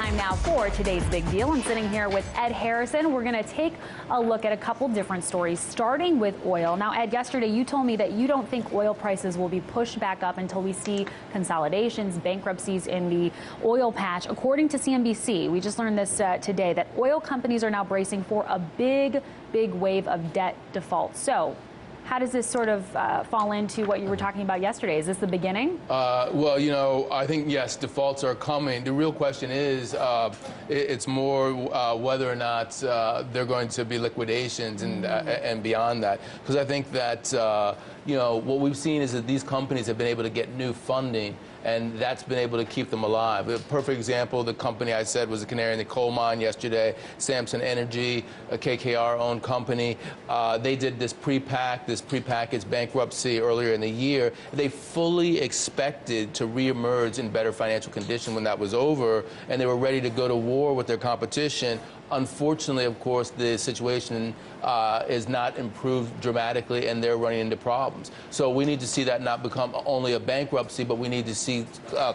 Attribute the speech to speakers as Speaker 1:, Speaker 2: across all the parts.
Speaker 1: time now for today's big deal. I'm sitting here with Ed Harrison. We're going to take a look at a couple different stories, starting with oil. Now, Ed, yesterday you told me that you don't think oil prices will be pushed back up until we see consolidations, bankruptcies in the oil patch. According to CNBC, we just learned this today, that oil companies are now bracing for a big wave of debt defaults. So how does this sort of fall into what you were talking about yesterday? Is this the beginning?
Speaker 2: Well, you know, I think, yes, defaults are coming. The real question is, it's more whether or not they're going to be liquidations and beyond that. Because I think that, you know, what we've seen is that these companies have been able to get new funding, and that's been able to keep them alive. A perfect example, the company I said was a canary in the coal mine yesterday, Samson Energy, a KKR-owned company. They did this prepackaged bankruptcy earlier in the year. They fully expected to reemerge in better financial condition when that was over, and they were ready to go to war with their competition. Unfortunately, of course, the situation is not improved dramatically, and they're running into problems. So we need to see that not become only a bankruptcy, but we need to see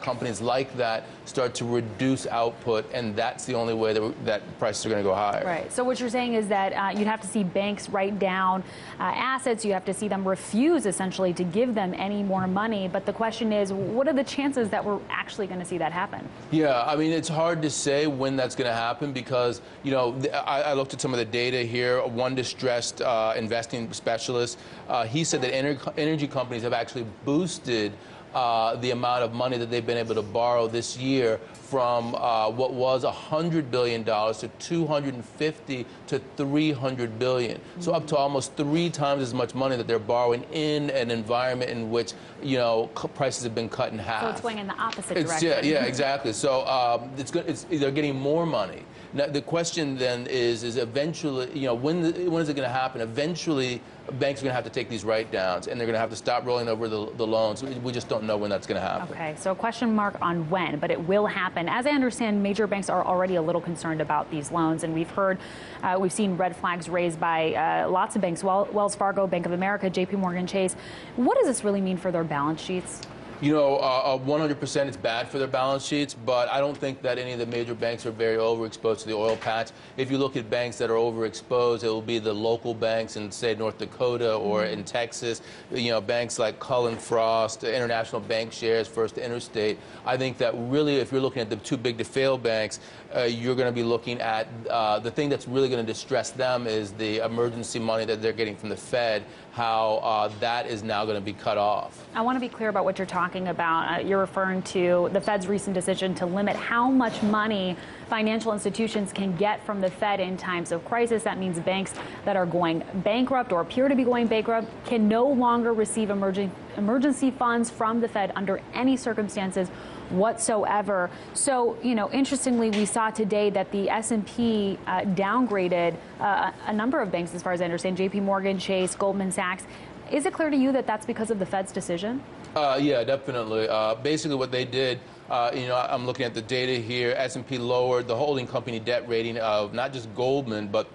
Speaker 2: companies like that start to reduce output, and that's the only way that prices are going to go higher.
Speaker 1: Right. So what you're saying is that you'd have to see banks write down assets. You have to see them refuse, essentially, to give them any more money. But the question is, what are the chances that we're actually going to see that happen?
Speaker 2: Yeah, I mean, it's hard to say when that's going to happen because, you know, I looked at some of the data here. One distressed investing specialist, he said that energy companies have actually boosted the amount of money that they've been able to borrow this year from what was $100 billion to $250 to $300 billion. So up to almost 3 times as much money that they're borrowing in an environment in which, you know, prices have been cut in half.
Speaker 1: So it's going in the opposite direction.
Speaker 2: Yeah, exactly. So they're getting more money. Now, the question then is eventually, you know, when is it going to happen? Eventually, banks are going to have to take these write-downs, and they're going to have to stop rolling over the loans. We just don't know when that's going to happen.
Speaker 1: Okay, so a question mark on when, but it will happen. As I understand, major banks are already a little concerned about these loans, and we've seen red flags raised by lots of banks, Wells Fargo, Bank of America, JP Morgan Chase. What does this really mean for their balance sheets?
Speaker 2: You know, 100% it's bad for their balance sheets, but I don't think that any of the major banks are very overexposed to the oil patch. If you look at banks that are overexposed, it will be the local banks in, say, North Dakota or in Texas. You know, banks like Cullen/Frost, International Bank Shares, First Interstate. I think that really, if you're looking at the too big to fail banks, you're going to be looking at the thing that's really going to distress them is the emergency money that they're getting from the Fed, how that is now going to be cut off.
Speaker 1: I want to be clear about what you're talking about. You're referring to the Fed's recent decision to limit how much money financial institutions can get from the Fed in times of crisis. That means banks that are going bankrupt or appear to be going bankrupt can no longer receive emergency funds from the Fed under any circumstances whatsoever. So, you know, interestingly, we saw today that the S&P downgraded a number of banks, as far as I understand, JP Morgan, Chase, Goldman Sachs. Is it clear to you that that's because of the Fed's decision?
Speaker 2: Yeah, definitely. Basically what they did, you know, I'm looking at the data here. S&P lowered the holding company debt rating of not just Goldman, but,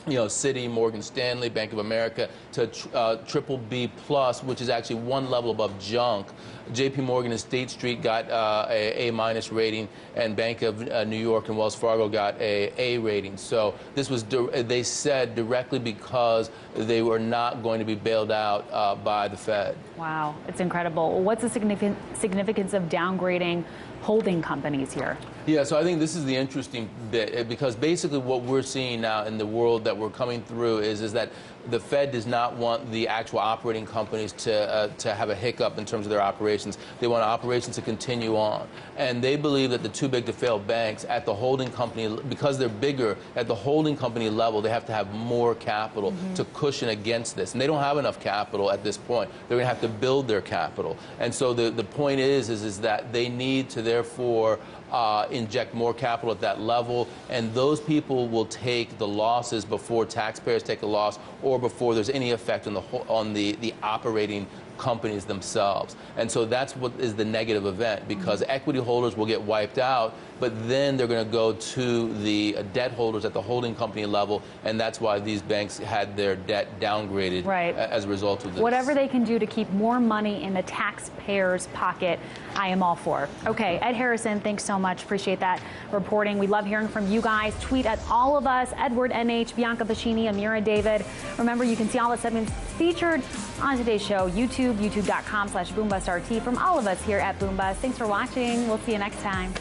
Speaker 2: you know, Citi, Morgan Stanley, Bank of America to BBB+, which is actually one level above junk. JP Morgan and State Street got a A- rating, and Bank of New York and Wells Fargo got a rating. So this was, they said, directly because they were not going to be bailed out by the Fed.
Speaker 1: Wow, it's incredible. What's the significance of downgrading holding companies here?
Speaker 2: Yeah, so I think this is the interesting bit, because basically what we're seeing now in the world that we're coming through is that the Fed does not want the actual operating companies to have a hiccup in terms of their operations. They want operations to continue on. And they believe that the too big to fail banks at the holding company, because they're bigger, at the holding company level, they have to have more capital to cushion against this. And they don't have enough capital at this point. They're going to have to build their capital. And so the point is that they need to therefore inject more capital at that level, and those people will take the losses before taxpayers take a loss or before there's any effect on the operating companies themselves. And so that's what is the negative event, because equity holders will get wiped out, but then they're going to go to the debt holders at the holding company level, and that's why these banks had their debt downgraded as a result of this.
Speaker 1: Whatever they can do to keep more money in the taxpayer's pocket, I am all for. Okay, Ed Harrison, thanks so much. Appreciate that reporting. We love hearing from you guys. Tweet at all of us, Edward NH, Bianca Pacini, Amira David. Remember, you can see all the segments featured on today's show, youtube.com/BoombustRT, from all of us here at Boombust. Thanks for watching. We'll see you next time.